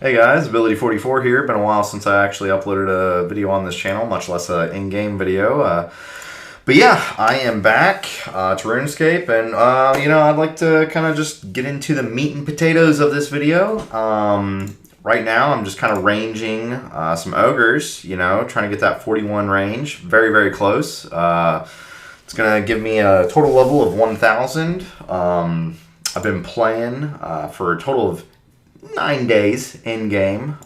Hey guys, Ability44 here. Been a while since I actually uploaded a video on this channel, much less an in-game video. But yeah, I am back to RuneScape, and I'd like to kind of just get into the meat and potatoes of this video. Right now, I'm just kind of ranging some ogres, trying to get that 41 range. Very, very close. It's going to give me a total level of 1,000. I've been playing for a total of 9 days in game.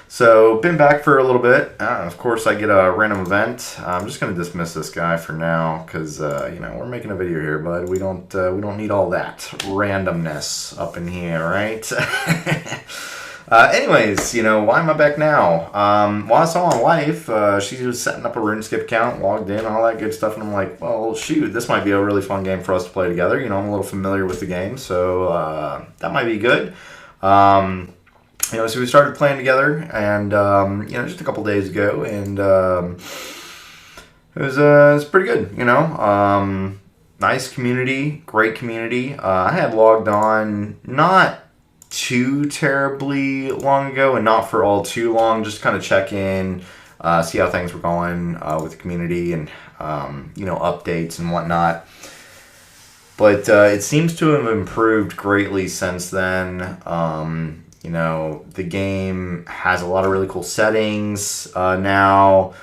So been back for a little bit. Of course, I get a random event. I'm just gonna dismiss this guy for now because we're making a video here, bud. We don't need all that randomness up in here, right? Anyways, why am I back now? Well, I saw my wife. She was setting up a RuneScape account, logged in, all that good stuff, and I'm like, well, shoot, this might be a really fun game for us to play together. I'm a little familiar with the game, so that might be good. So we started playing together, and just a couple days ago, and it was pretty good. Nice community, great community. I had logged on not too terribly long ago, and not for all too long. Just kind of check in, see how things were going with the community, and updates and whatnot. But it seems to have improved greatly since then. The game has a lot of really cool settings now.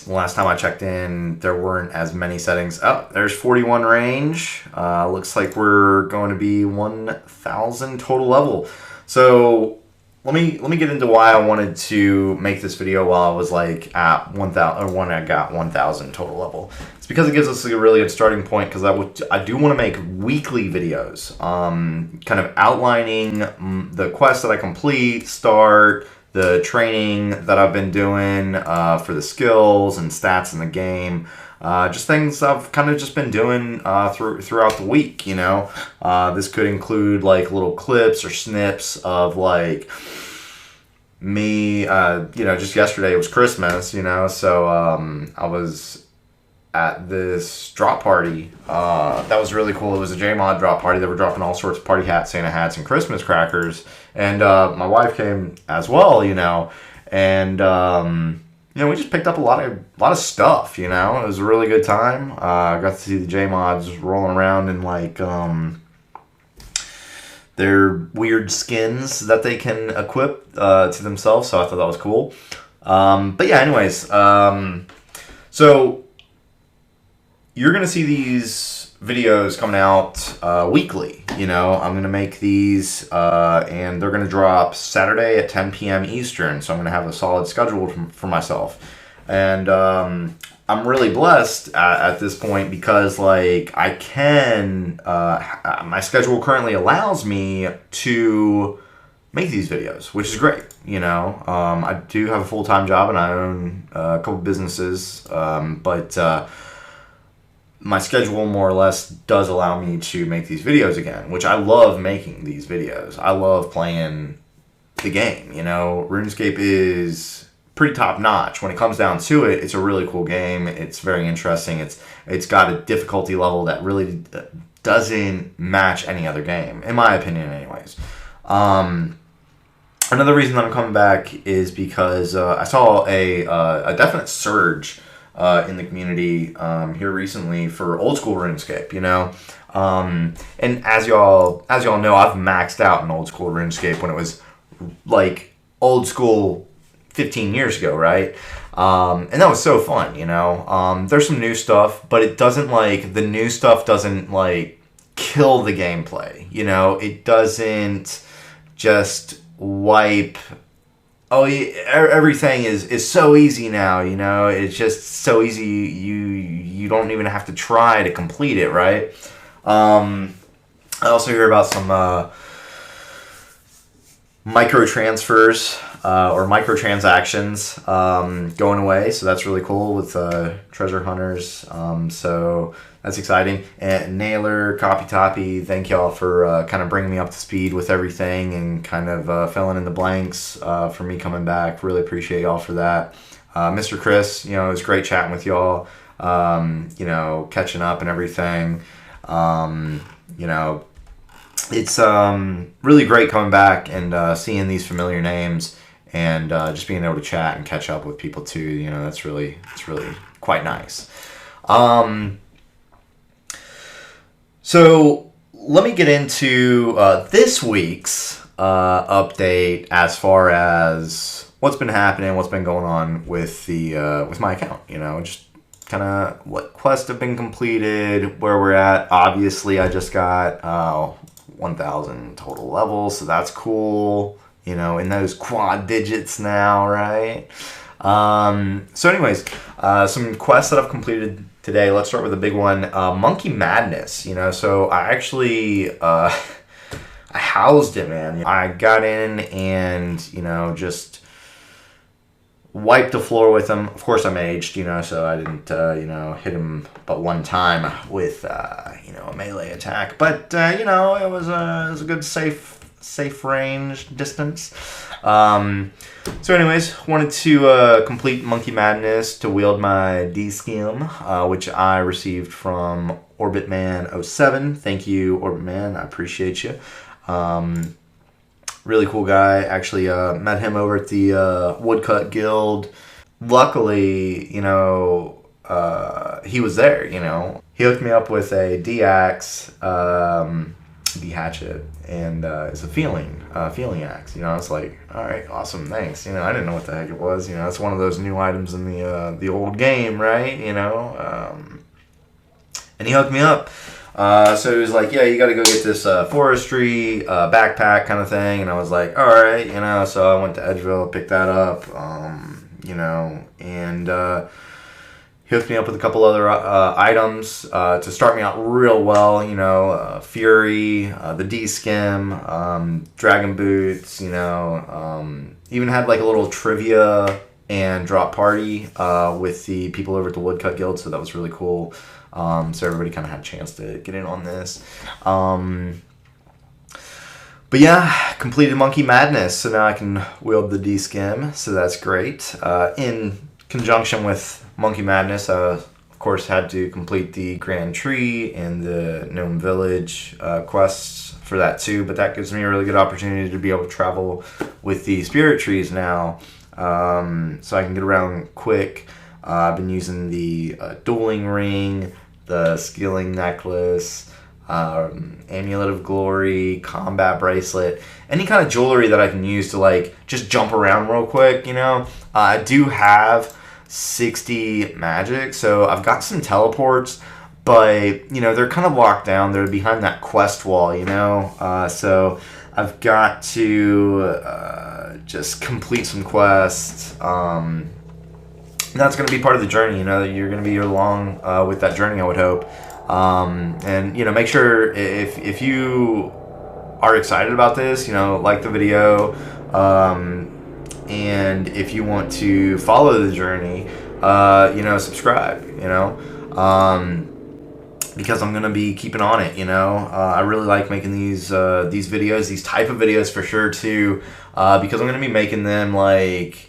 Last time I checked in, there weren't as many settings. Oh, there's 41 range. Looks like we're going to be 1,000 total level. So let me get into why I wanted to make this video while I was like at 1,000, or when I got 1,000 total level. It's because it gives us a really good starting point, because I do want to make weekly videos, kind of outlining the quests that I complete, start, the training that I've been doing for the skills and stats in the game. Just things I've kind of just been doing throughout the week, This could include like little clips or snips of like me, just yesterday it was Christmas, so I was at this drop party. That was really cool. It was a JMod drop party. They were dropping all sorts of party hats, Santa hats, and Christmas crackers. And my wife came as well, and we just picked up a lot of stuff. It was a really good time. I got to see the JMods rolling around in like their weird skins that they can equip to themselves. So I thought that was cool. But yeah, anyways, so you're going to see these videos coming out weekly. I'm going to make these, and they're going to drop Saturday at 10 p.m. Eastern, so I'm going to have a solid schedule for myself. And I'm really blessed at this point because, like, I can, my schedule currently allows me to make these videos, which is great. I do have a full-time job, and I own a couple businesses, but my schedule more or less does allow me to make these videos again, which I love making these videos. I love playing the game, RuneScape is pretty top notch. When it comes down to it, it's a really cool game. It's very interesting. It's got a difficulty level that really doesn't match any other game, in my opinion anyways. Another reason that I'm coming back is because I saw a definite surge in the community here recently for old school RuneScape, and as y'all know, I've maxed out in old school RuneScape when it was like old school 15 years ago, right? And that was so fun, There's some new stuff, but it doesn't the new stuff doesn't kill the gameplay, It doesn't just wipe. Oh, everything is so easy now, It's just so easy. You don't even have to try to complete it, right? I also hear about some micro transfers or microtransactions going away, so that's really cool with treasure hunters. So that's exciting. And Naylor, Copy Toppy, thank y'all for kind of bringing me up to speed with everything and kind of filling in the blanks for me coming back. Really appreciate y'all for that. Mr. Chris, it was great chatting with y'all, catching up and everything. it's really great coming back and seeing these familiar names and just being able to chat and catch up with people too. You know, it's really quite nice. So let me get into this week's update as far as what's been happening, what's been going on with the with my account. You know, just kind of what quests have been completed, where we're at. Obviously, I just got 1,000 total levels, so that's cool. You know, in those quad digits now, right? So anyways, some quests that I've completed today. Let's start with a big one. Monkey Madness, you know, so I actually, I housed it, man. I got in and, you know, just wiped the floor with him. Of course, I'm aged, you know, so I didn't, you know, hit him but one time with, you know, a melee attack. But, you know, it was a good safe range distance. So anyways, wanted to complete Monkey Madness to wield my D Scim, which I received from Orbitman07. Thank you, Orbitman. I appreciate you. Really cool guy. Actually met him over at the Woodcut Guild. Luckily, you know, he was there, you know. He hooked me up with a D-Axe, D-Hatchet, and it's a feeling axe. You know, it's like, all right, awesome, thanks. You know, I didn't know what the heck it was. You know, it's one of those new items in the old game, right? You know, and he hooked me up. So he was like, yeah, you got to go get this forestry backpack kind of thing. And I was like, all right, you know. So I went to Edgeville, picked that up, you know, and he hooked me up with a couple other items to start me out real well. You know, Fury, the D Scim, Dragon Boots. You know, even had like a little trivia and drop party with the people over at the Woodcut Guild. So that was really cool. So everybody kind of had a chance to get in on this. But yeah, completed Monkey Madness, so now I can wield the D Scim, so that's great. In conjunction with Monkey Madness, of course had to complete the Grand Tree and the Gnome Village quests for that too, but that gives me a really good opportunity to be able to travel with the spirit trees now, so I can get around quick. I've been using the dueling ring, the skilling necklace, amulet of glory, combat bracelet, any kind of jewelry that I can use to like just jump around real quick, you know. I do have 60 magic, so I've got some teleports, but you know, they're kind of locked down. They're behind that quest wall, you know. So I've got to just complete some quests. That's going to be part of the journey, you know, that you're going to be along with that journey, I would hope. And, you know, make sure if you are excited about this, you know, like the video. And if you want to follow the journey, you know, subscribe, you know. Because I'm going to be keeping on it, you know. I really like making these videos, these type of videos for sure, too. Because I'm going to be making them, like...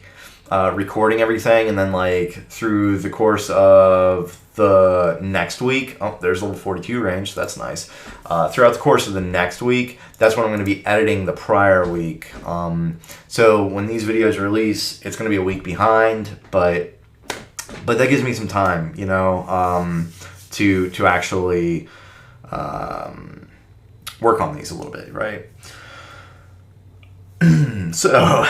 recording everything, and then like through the course of the next week, oh, there's level 42 range, that's nice. Throughout the course of the next week, that's when I'm going to be editing the prior week. So when these videos release, it's going to be a week behind, but that gives me some time, you know, to actually work on these a little bit, right? So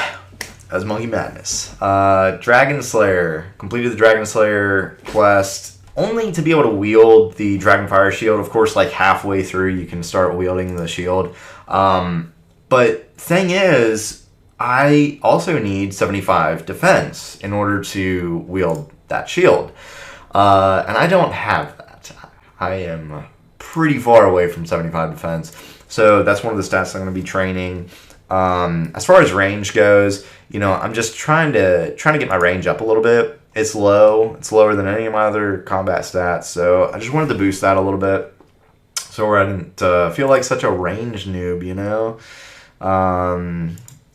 as Monkey Madness. Dragon Slayer. Completed the Dragon Slayer quest, only to be able to wield the Dragonfire Shield. Of course, like halfway through, you can start wielding the shield. But thing is, I also need 75 defense in order to wield that shield. And I don't have that. I am pretty far away from 75 defense. So that's one of the stats I'm going to be training. As far as range goes, you know, I'm just trying to get my range up a little bit. It's low. It's lower than any of my other combat stats. So I just wanted to boost that a little bit, so I didn't feel like such a range noob, you know.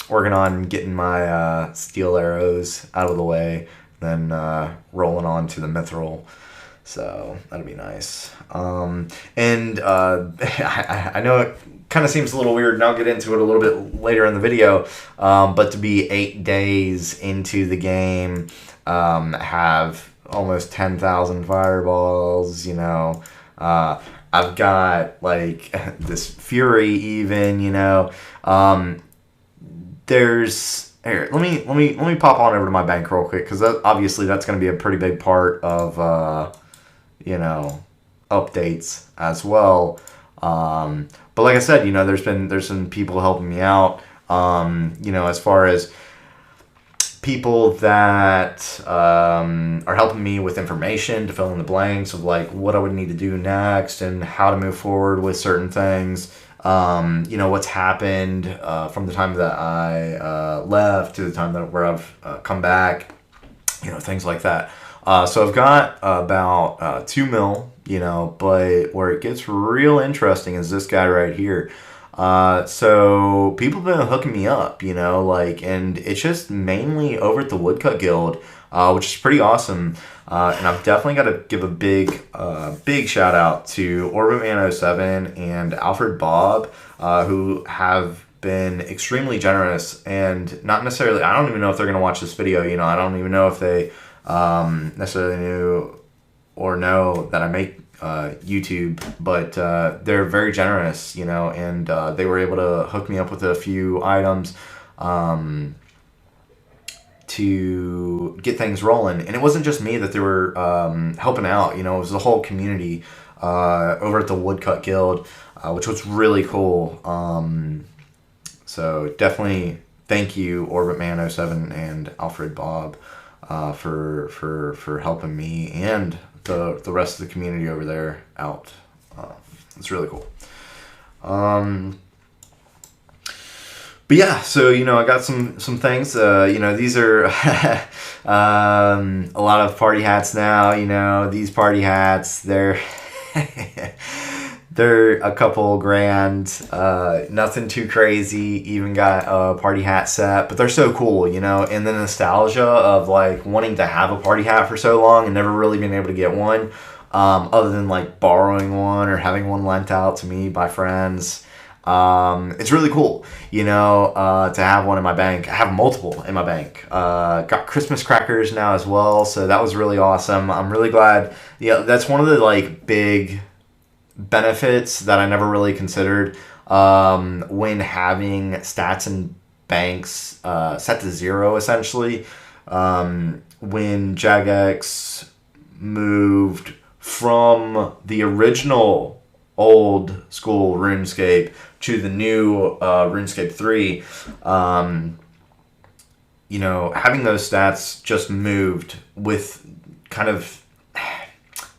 Working on getting my steel arrows out of the way, then rolling on to the mithril. So that'd be nice. I know it kind of seems a little weird, and I'll get into it a little bit later in the video. But to be 8 days into the game, have almost 10,000 fireballs, you know. I've got like this fury even, you know. There's here. Let me pop on over to my bank real quick, because obviously that's going to be a pretty big part of you know, updates as well. But like I said, you know, there's some people helping me out. You know, as far as people that are helping me with information to fill in the blanks of like what I would need to do next and how to move forward with certain things. You know, what's happened from the time that I left to the time that where I've come back. You know, things like that. So I've got about 2 mil, you know, but where it gets real interesting is this guy right here. So people have been hooking me up, you know, like, and it's just mainly over at the Woodcut Guild, which is pretty awesome. And I've definitely got to give a big shout out to Orbitman07 and Alfred Bob, who have been extremely generous, and not necessarily, I don't even know if they're going to watch this video, you know, I don't even know if they necessarily knew or know that I make YouTube, but they're very generous, you know, and they were able to hook me up with a few items to get things rolling. And it wasn't just me that they were helping out, you know, it was the whole community over at the Woodcut Guild, which was really cool. So definitely thank you, Orbitman07 and Alfred Bob, for helping me and the rest of the community over there out. It's really cool. But yeah, so, you know, I got some things, you know, these are a lot of party hats now, you know, these party hats, they're they're a couple grand, nothing too crazy, even got a party hat set, but they're so cool, you know, and the nostalgia of like wanting to have a party hat for so long and never really being able to get one, other than like borrowing one or having one lent out to me by friends. It's really cool, you know, to have one in my bank. I have multiple in my bank. Got Christmas crackers now as well, so that was really awesome. I'm really glad. Yeah, that's one of the like big benefits that I never really considered when having stats and banks set to 0 essentially. When Jagex moved from the original old school RuneScape to the new RuneScape 3, you know, having those stats just moved with kind of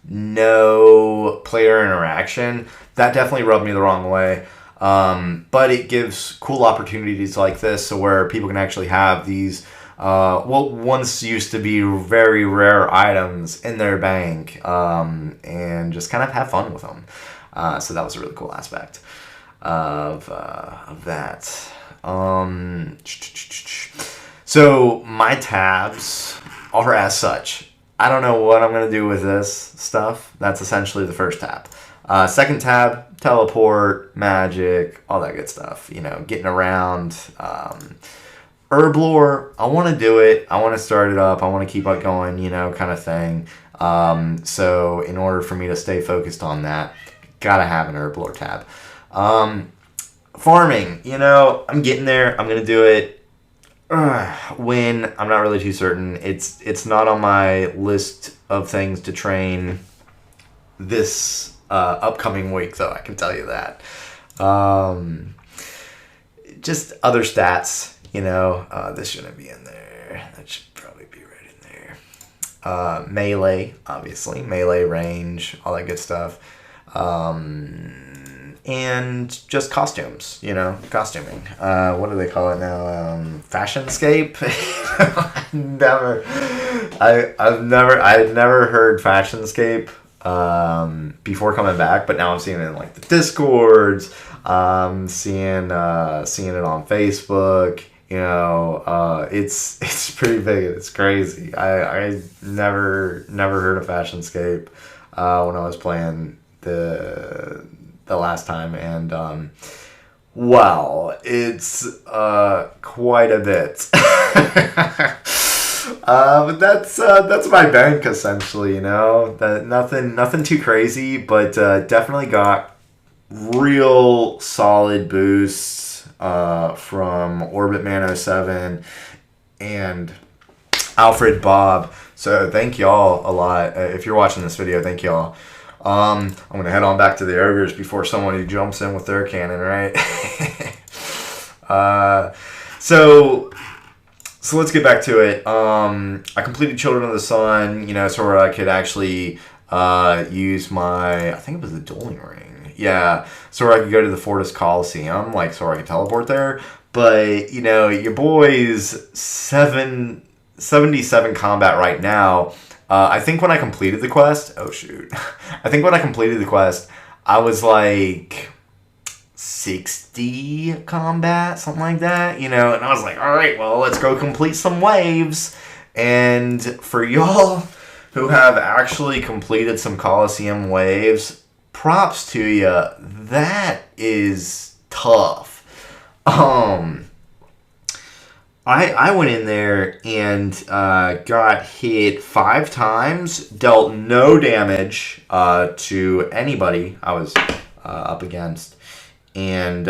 no player interaction, that definitely rubbed me the wrong way. But it gives cool opportunities like this, so where people can actually have these what once used to be very rare items in their bank, and just kind of have fun with them. So that was a really cool aspect of that. So my tabs are as such. I don't know what I'm going to do with this stuff. That's essentially the first tab. Second tab, teleport, magic, all that good stuff. You know, getting around. Herblore, I want to do it. I want to start it up. I want to keep it going, you know, kind of thing. So in order for me to stay focused on that, gotta have an Herblore tab. Farming, you know, I'm getting there. I'm going to do it. When, I'm not really too certain. It's not on my list of things to train this upcoming week, though, I can tell you that. Just other stats, you know. This shouldn't be in there. That should probably be right in there. Melee, obviously. Melee, range, all that good stuff. And just costumes, you know, costuming. What do they call it now? Fashionscape? I had never heard Fashionscape before coming back, but now I'm seeing it in like the Discords. Seeing it on Facebook. You know, it's pretty big. It's crazy. I never heard of Fashionscape when I was playing the last time, and Well, it's quite a bit. But that's my bank essentially, you know. That nothing too crazy, but definitely got real solid boosts from Orbit Man 07 and Alfred Bob. So thank y'all a lot. If you're watching this video, thank y'all. I'm gonna head on back to the ogres before somebody jumps in with their cannon, right? So let's get back to it. I completed Children of the Sun, you know, so where I could actually use my, I think it was the dueling ring. Yeah, so where I could go to the Fortis Colosseum, like so where I could teleport there. But, you know, your boy's 77 combat right now. I think when I completed the quest, oh shoot. I think when I completed the quest, I was like 60 combat, something like that, you know, and I was like, all right, well, let's go complete some waves. And for y'all who have actually completed some Colosseum waves, props to you. That is tough. I went in there and got hit 5 times, dealt no damage to anybody I was up against. And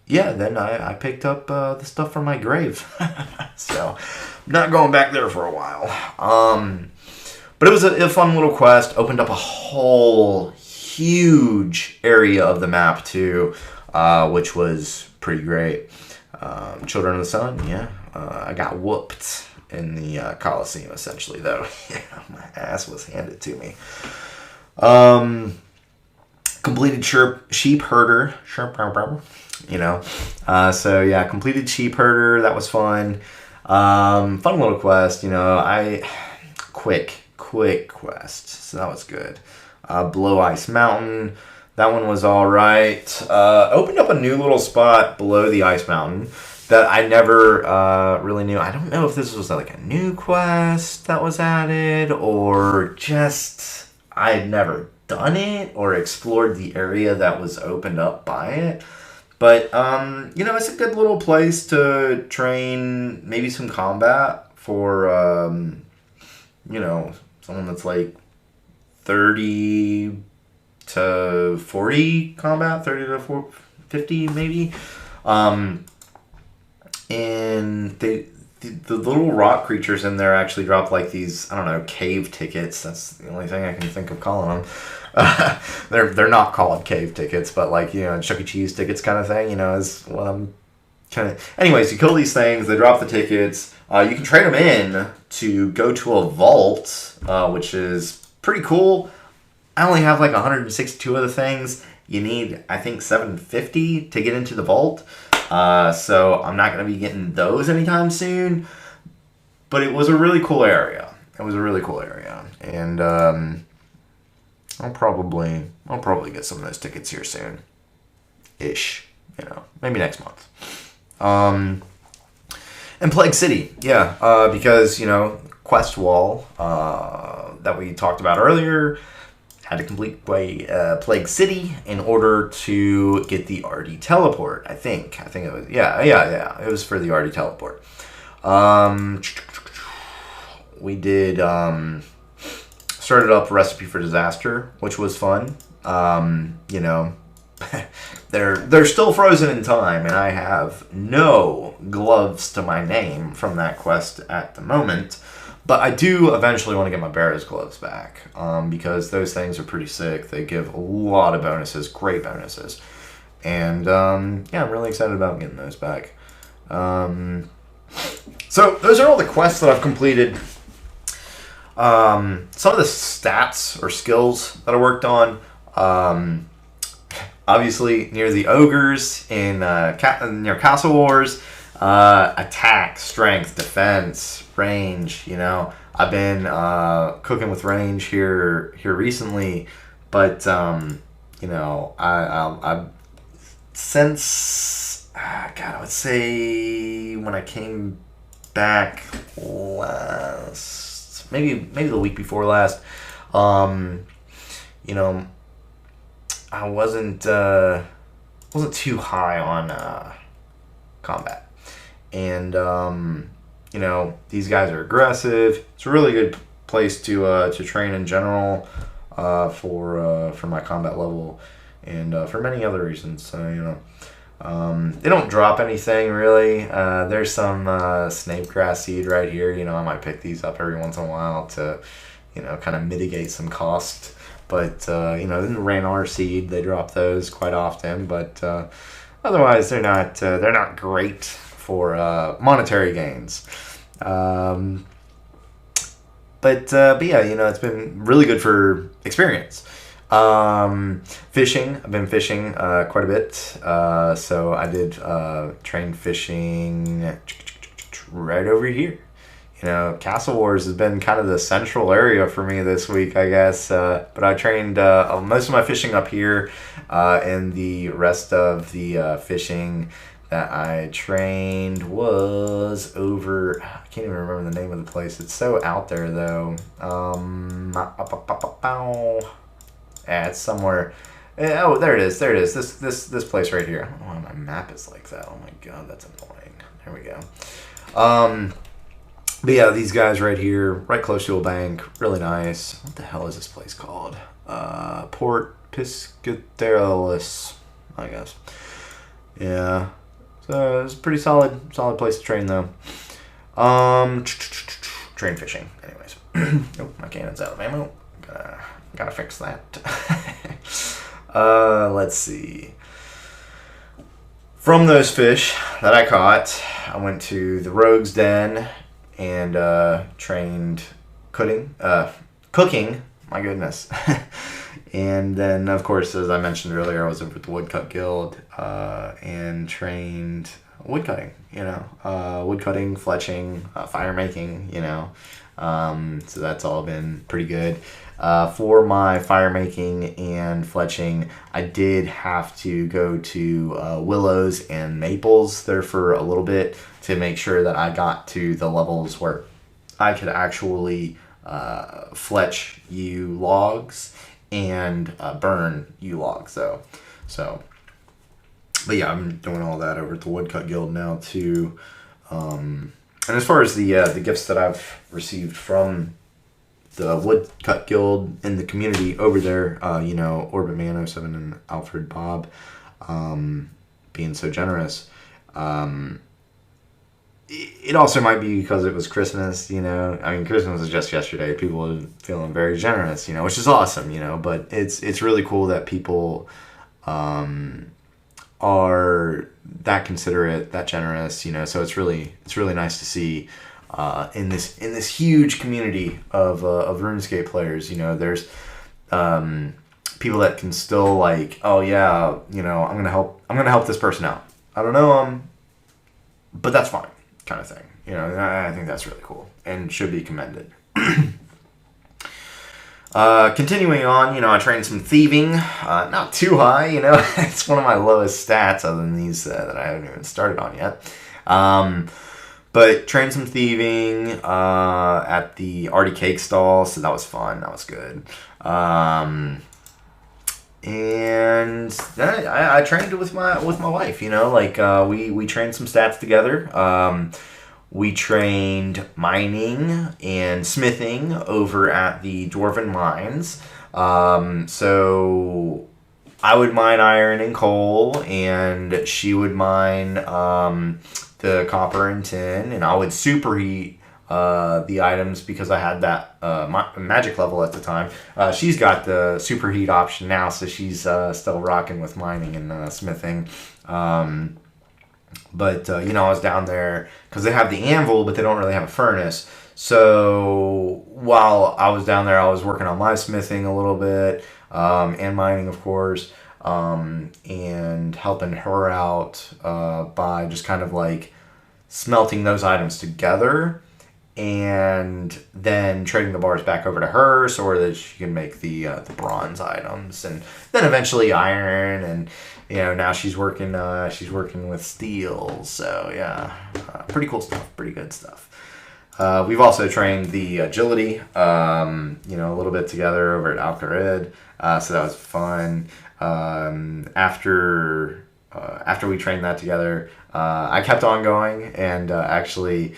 yeah, then I picked up the stuff from my grave. So I'm not going back there for a while. But it was a fun little quest. Opened up a whole huge area of the map too, which was pretty great. Children of the Sun, yeah. I got whooped in the Colosseum, essentially, though. Yeah, my ass was handed to me. Completed Sheep Herder. You know. So, yeah, completed Sheep Herder. That was fun. Fun little quest, you know. Quick quest. So that was good. Below Ice Mountain. That one was all right. Opened up a new little spot below the Ice Mountain that I never really knew. I don't know if this was like a new quest that was added or just I had never done it or explored the area that was opened up by it. But, you know, it's a good little place to train maybe some combat for, you know, someone that's like 30 to 40 combat, 30 to 50 maybe. And the little rock creatures in there actually drop like these, I don't know, cave tickets. That's the only thing I can think of calling them. They're not called cave tickets, but like, you know, Chuck E. Cheese tickets kind of thing, you know, is what I'm kind of... Anyways, you kill these things, they drop the tickets. You can trade them in to go to a vault, which is pretty cool. I only have like 162 of the things. You need, I think, 750 to get into the vault. So I'm not going to be getting those anytime soon. But it was a really cool area. And I'll probably get some of those tickets here soon. Ish. You know, maybe next month. And Plague City. Yeah, because, you know, quest wall that we talked about earlier... Had to complete Plague City in order to get the RD teleport. I think it was it was for the RD teleport. We did started up Recipe for Disaster, which was fun. You know, they're still frozen in time, and I have no gloves to my name from that quest at the moment. But I do eventually want to get my Barrow's gloves back because those things are pretty sick. They give a lot of bonuses, great bonuses. And yeah, I'm really excited about getting those back. So those are all the quests that I've completed. Some of the stats or skills that I worked on. Obviously, near the ogres in near Castle Wars. Attack, strength, defense, range, you know. I've been cooking with range here recently, but you know, I since God, I would say when I came back last, maybe the week before last, you know, I wasn't wasn't too high on combat. And you know, these guys are aggressive. It's a really good place to train in general for my combat level and for many other reasons. So you know, they don't drop anything really. There's some snake grass seed right here. You know, I might pick these up every once in a while to, you know, kind of mitigate some cost. But you know, in the Ranar seed, they drop those quite often. But otherwise, they're not great for monetary gains. But yeah, you know, it's been really good for experience. Fishing, I've been fishing quite a bit. So I did train fishing right over here. You know, Castle Wars has been kind of the central area for me this week, I guess. But I trained most of my fishing up here, and the rest of the fishing that I trained was over. I can't even remember the name of the place. It's so out there though. Yeah, it's somewhere. Oh, there it is. There it is. This place right here. I don't know why my map is like that. Oh my god, that's annoying. There we go. But yeah, these guys right here, right close to a bank, really nice. What the hell is this place called? Port Piscatalis, I guess. Yeah. So it's a pretty solid place to train though. Train fishing, anyways. Oh, my cannon's out of ammo. Gotta fix that. Let's see. From those fish that I caught, I went to the Rogue's Den and trained cooking. My goodness. And then, of course, as I mentioned earlier, I was over at the Woodcut Guild and trained woodcutting, you know, woodcutting, fletching, fire making, you know. So that's all been pretty good. For my fire making and fletching, I did have to go to willows and maples there for a little bit to make sure that I got to the levels where I could actually fletch yew logs and burn yew logs though. So, but yeah, I'm doing all that over at the Woodcut Guild now too. And as far as the gifts that I've received from the Woodcut Guild in the community over there, you know, Orbit Man 07 and Alfred Bob being so generous. It also might be because it was Christmas, you know. I mean, Christmas was just yesterday. People are feeling very generous, you know, which is awesome, you know. But it's really cool that people are that considerate, that generous, you know. So it's really nice to see in this huge community of RuneScape players. You know, there's people that can still like, oh yeah, you know, I'm gonna help this person out. I don't know them, but that's fine. Kind of thing, you know. I think that's really cool and should be commended. Continuing on, you know, I trained some thieving, not too high, you know. It's one of my lowest stats other than these that I haven't even started on yet. But trained some thieving at the Artie Cake stall, so that was fun. That was good. And then I trained with my wife, you know, like we trained some stats together. We trained mining and smithing over at the Dwarven Mines. So I would mine iron and coal, and she would mine the copper and tin, and I would superheat the items because I had that magic level at the time. She's got the superheat option now, so she's still rocking with mining and smithing. But you know, I was down there because they have the anvil, but they don't really have a furnace. So while I was down there, I was working on my smithing a little bit and mining, of course, and helping her out by just kind of like smelting those items together, and then trading the bars back over to her so that she can make the bronze items, and then eventually iron, and you know, now she's working with steel. So yeah, pretty cool stuff, pretty good stuff. We've also trained the agility, you know, a little bit together over at Alcarid, so that was fun. After after we trained that together, I kept on going and actually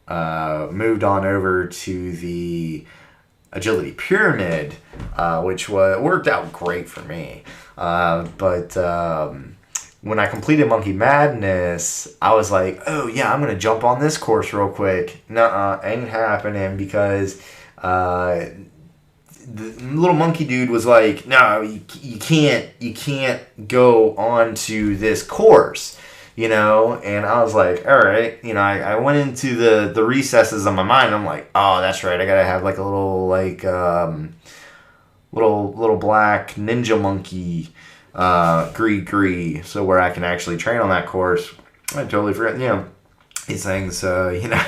moved on over to the agility pyramid, which worked out great for me. But when I completed Monkey Madness, I was like, oh yeah, I'm gonna jump on this course real quick. Nuh-uh, ain't happening, because the little monkey dude was like, no, you can't go on to this course, you know. And I was like, all right, you know, I went into the recesses of my mind. I'm like, oh, that's right, I gotta have like a little like little black ninja monkey gree, so where I can actually train on that course. I totally forgot, you know, these things, you know.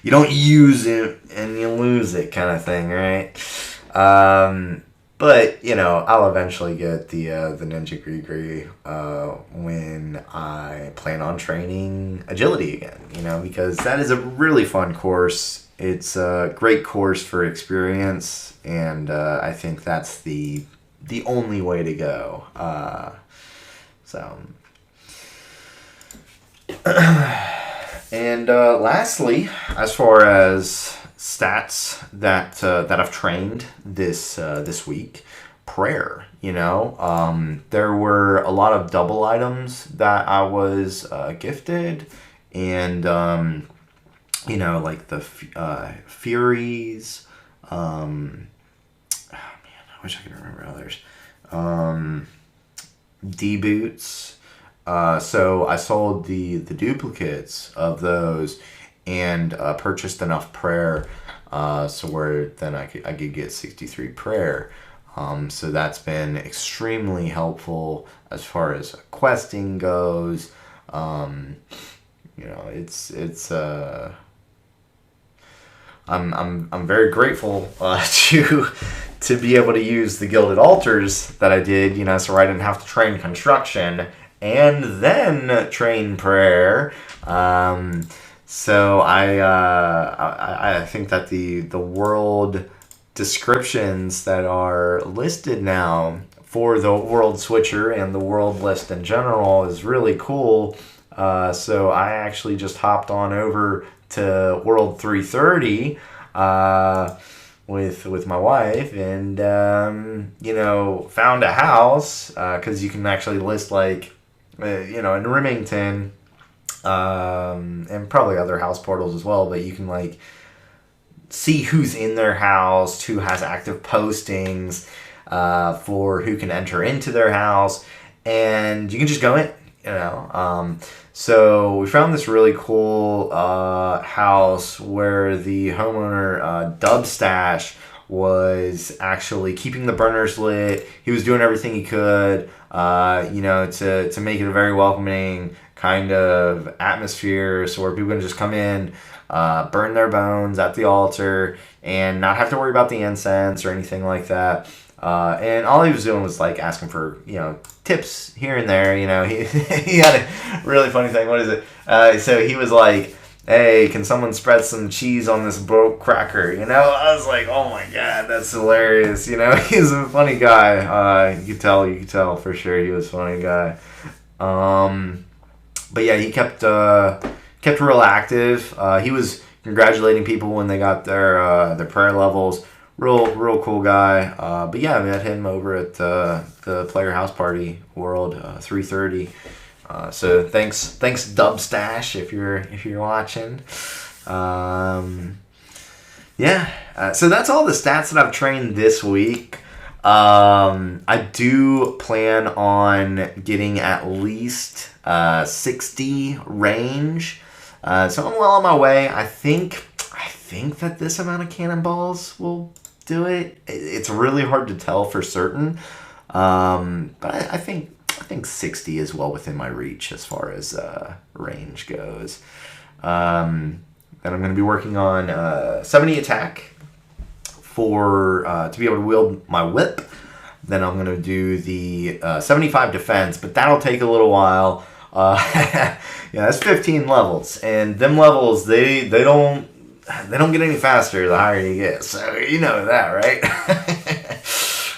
You don't use it and you lose it, kind of thing, right? But you know, I'll eventually get the Ninja Gree when I plan on training agility again. You know, because that is a really fun course. It's a great course for experience, and I think that's the only way to go. So. And lastly, as far as stats that I've trained this week, prayer. You know, there were a lot of double items that I was gifted, and you know, like the Furies. Oh man, I wish I could remember others. D boots. So I sold the duplicates of those and purchased enough prayer, so where then I could get 63 prayer. So that's been extremely helpful as far as questing goes. You know, it's I'm very grateful to be able to use the gilded altars that I did. You know, so I didn't have to train construction and then train prayer. So I think that the world descriptions that are listed now for the world switcher and the world list in general is really cool. So I actually just hopped on over to World 330 with my wife, and you know, found a house, because you can actually list like you know, in Remington, and probably other house portals as well, but you can like see who's in their house, who has active postings, for who can enter into their house, and you can just go in, you know. So we found this really cool house where the homeowner, Dubstash, was actually keeping the burners lit. He was doing everything he could, you know, to make it a very welcoming kind of atmosphere, so where people can just come in, burn their bones at the altar, and not have to worry about the incense or anything like that. And all he was doing was like asking for, you know, tips here and there. You know, he had a really funny thing. What is it? So he was like, hey, can someone spread some cheese on this broke cracker? You know, I was like, oh my God, that's hilarious. You know, he's a funny guy. You could tell for sure he was a funny guy. But yeah, he kept real active. He was congratulating people when they got their prayer levels. Real cool guy. But yeah, I met him over at the Player House Party World 330. So thanks Dubstash if you're watching. Yeah. So that's all the stats that I've trained this week. I do plan on getting at least 60 range. So I'm well on my way. I think that this amount of cannonballs will do it. It's really hard to tell for certain. But I think 60 is well within my reach as far as range goes. And I'm going to be working on 70 attack for to be able to wield my whip. Then I'm going to do the 75 defense, but that'll take a little while. Yeah, that's 15 levels, and them levels they don't get any faster the higher you get. So you know that, right?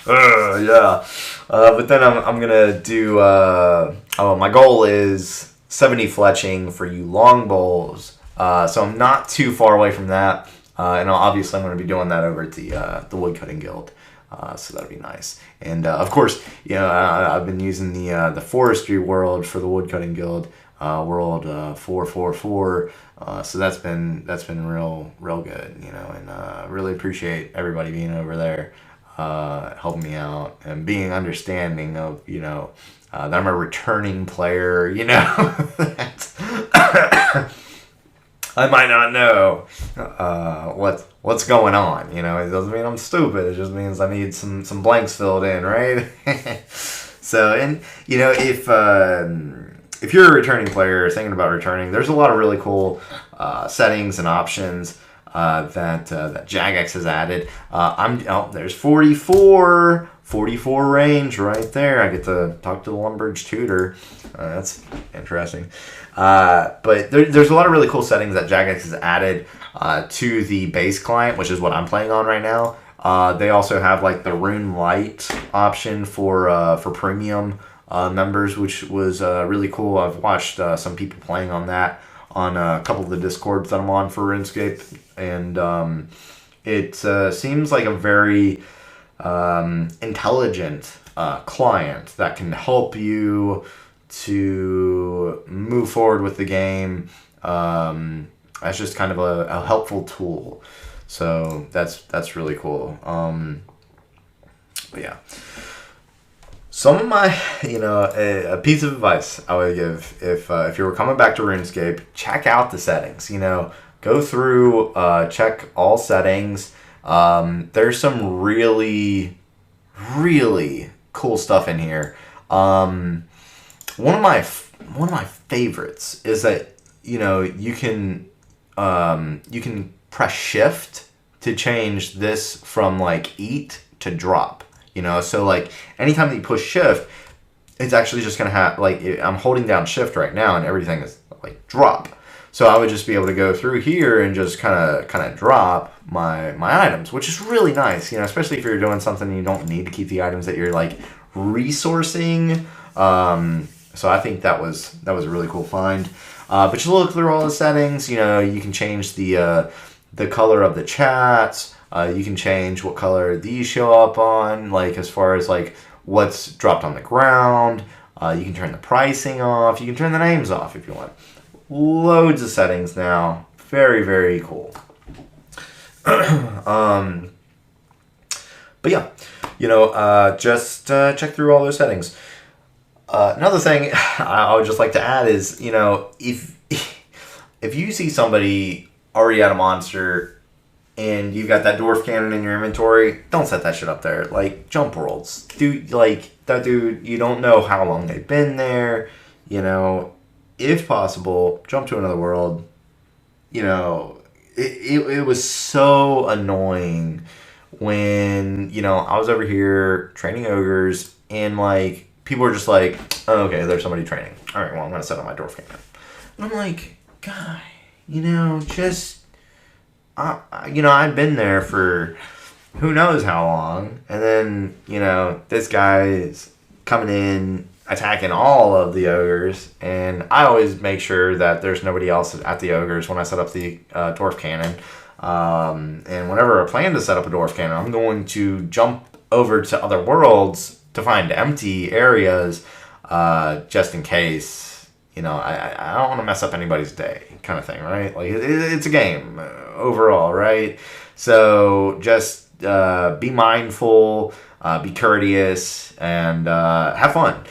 Yeah. But then I'm gonna do. My goal is 70 fletching for you longbows. So I'm not too far away from that. And obviously I'm going to be doing that over at the Woodcutting Guild. So that'll be nice. And of course, I've been using the forestry world for the Woodcutting Guild, world 444. So that's been real good, and really appreciate everybody being over there, helping me out and being understanding of, that I'm a returning player, that I might not know what's going on. It doesn't mean I'm stupid. It just means I need some blanks filled in, right? So, and if you're a returning player thinking about returning, there's a lot of really cool settings and options that Jagex has added. There's 44 range right there. I get to talk to the Lumbridge tutor. That's interesting. But there's a lot of really cool settings that Jagex has added to the base client, which is what I'm playing on right now. They also have like the Rune Light option for premium members, which was really cool. I've watched some people playing on that on a couple of the Discords that I'm on for RuneScape, and it seems like a very intelligent client that can help you to move forward with the game as just kind of a helpful tool. So that's really cool. But yeah, some of my, a piece of advice I would give if you were coming back to RuneScape, check out the settings. Go through, check all settings. There's some really cool stuff in here. One of my favorites is that you can press shift to change this from like eat to drop. So like anytime that you push shift, it's actually just gonna have like I'm holding down shift right now and everything is like drop. So I would just be able to go through here and just kind of drop my items, which is really nice. Especially if you're doing something and you don't need to keep the items that you're like resourcing. So I think that was a really cool find. But you look through all the settings. You can change the color of the chats. You can change what color these show up on, like as far as like what's dropped on the ground. You can turn the pricing off. You can turn the names off if you want. Loads of settings now. Very, very cool. But yeah, just check through all those settings. Another thing I would just like to add is, if you see somebody already at a monster and you've got that dwarf cannon in your inventory, don't set that shit up there. Like, jump worlds. Dude, like, that dude, you don't know how long they've been there. If possible, jump to another world. It was so annoying when, I was over here training ogres and, like, people were just like, oh, okay, there's somebody training. All right, well, I'm going to set up my dwarf cannon. And I'm like, guy, I've been there for who knows how long. And then, this guy's coming in, attacking all of the ogres. And I always make sure that there's nobody else at the ogres when I set up the dwarf cannon. And whenever I plan to set up a dwarf cannon, I'm going to jump over to other worlds to find empty areas, just in case, I don't want to mess up anybody's day, kind of thing, right? Like, it's a game overall, right? So just be mindful, be courteous, and have fun.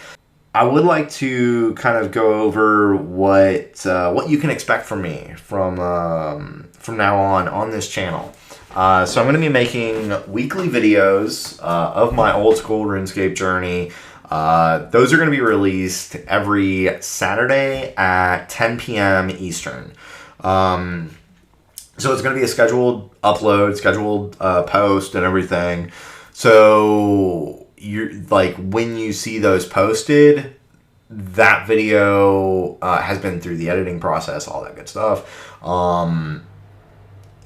I would like to kind of go over what you can expect from me from now on this channel. So I'm going to be making weekly videos of my old school RuneScape journey. Those are going to be released every Saturday at 10 p.m. Eastern. So it's going to be a scheduled upload, scheduled post and everything. So you're like, when you see those posted, that video has been through the editing process, all that good stuff.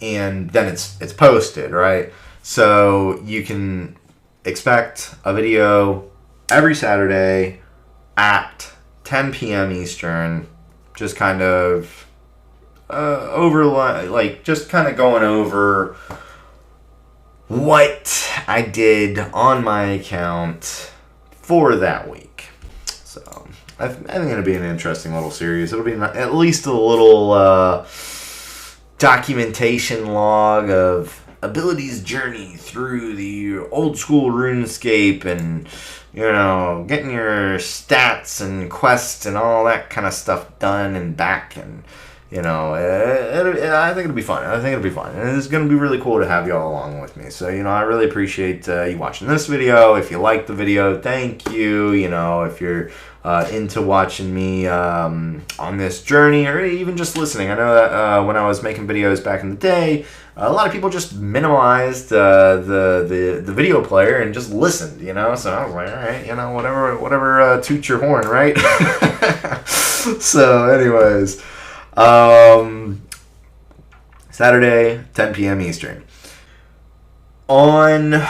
And then it's posted, right? So you can expect a video every Saturday at 10 p.m. Eastern, just kind of just kind of going over what I did on my account for that week. So I think it'll be an interesting little series. It'll be at least a little documentation log of abilities journey through the old school RuneScape, and getting your stats and quests and all that kind of stuff done and back, and I think it'll be fun. And it's going to be really cool to have you all along with me. So, I really appreciate you watching this video. If you liked the video, thank you. If you're into watching me on this journey, or even just listening. I know that when I was making videos back in the day, a lot of people just minimized the video player and just listened, So I was like, all right, whatever toots your horn, right? So, anyways, Saturday, 10 p.m. Eastern. On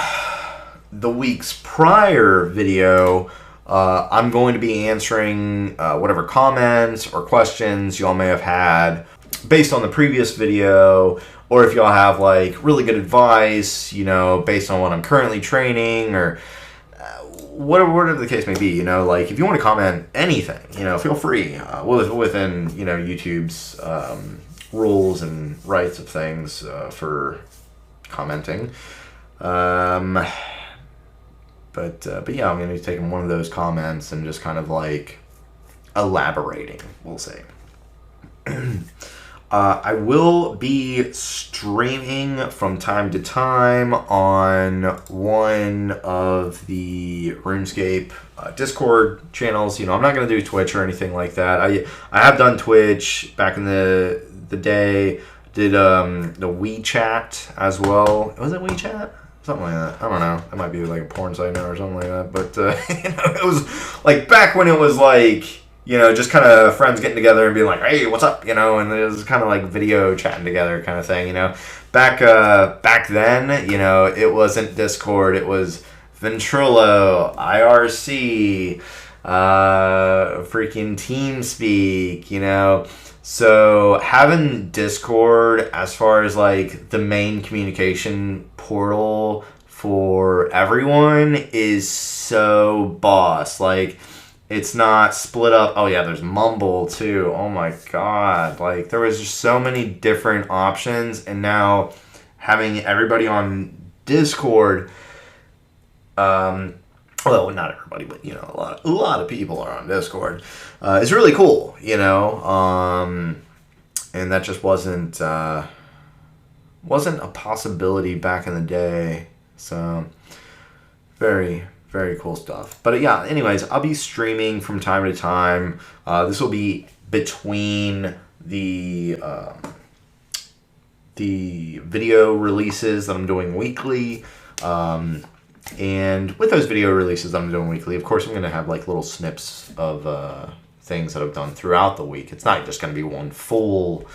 the week's prior video, I'm going to be answering whatever comments or questions y'all may have had based on the previous video, or if y'all have like really good advice, based on what I'm currently training, or whatever the case may be, like if you want to comment anything, feel free within YouTube's rules and rights of things for commenting. But yeah, I'm going to be taking one of those comments and just kind of like elaborating, we'll say. I will be streaming from time to time on one of the RuneScape Discord channels. I'm not going to do Twitch or anything like that. I have done Twitch back in the day. Did the WeChat as well. Was it WeChat? Something like that. I don't know. It might be like a porn site now or something like that. But it was like back when it was like, just kind of friends getting together and being like, hey, what's up? And it was kind of like video chatting together kind of thing, Back then, it wasn't Discord. It was Ventrilo, IRC, freaking TeamSpeak, So having Discord as far as like the main communication portal for everyone is so boss. Like, it's not split up. Oh yeah, there's Mumble too. Oh my god. Like, there was just so many different options, and now having everybody on Discord, well, not everybody, but a lot of people are on Discord. It's really cool, and that just wasn't a possibility back in the day. So very, very cool stuff. But yeah, anyways, I'll be streaming from time to time. This will be between the video releases that I'm doing weekly. And with those video releases I'm doing weekly, of course, I'm going to have like little snips of things that I've done throughout the week. It's not just going to be one full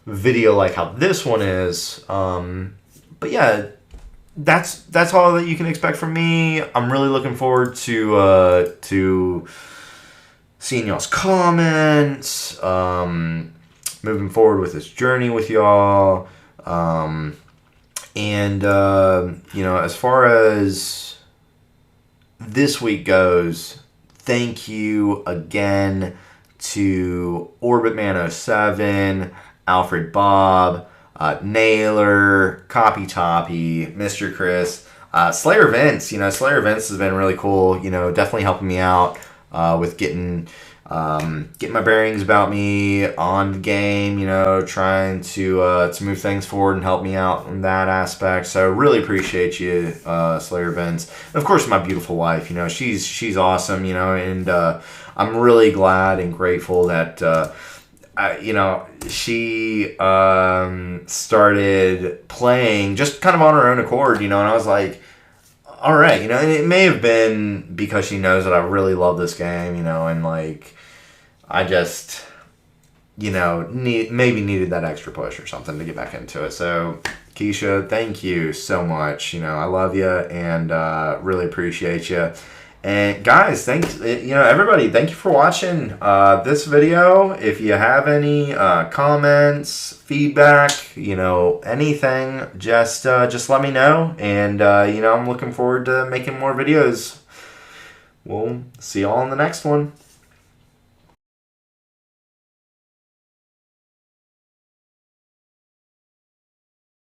video like how this one is. But yeah, that's all that you can expect from me. I'm really looking forward to seeing y'all's comments, moving forward with this journey with y'all. And as far as this week goes, thank you again to OrbitMan07, Alfred Bob, Naylor, Copy Toppy, Mr. Chris, Slayer Vince. Slayer Vince has been really cool. Definitely helping me out with getting my bearings about me on the game. Trying to move things forward and help me out in that aspect. So really appreciate you, Slayer Vince. And of course, my beautiful wife. She's awesome. And I'm really glad and grateful that. She started playing just kind of on her own accord, and I was like, all right, and it may have been because she knows that I really love this game, and like, I just, maybe needed that extra push or something to get back into it. So, Keisha, thank you so much. I love you and really appreciate you. And guys, thanks, everybody, thank you for watching this video. If you have any comments, feedback, anything, just let me know. And, I'm looking forward to making more videos. We'll see y'all in the next one.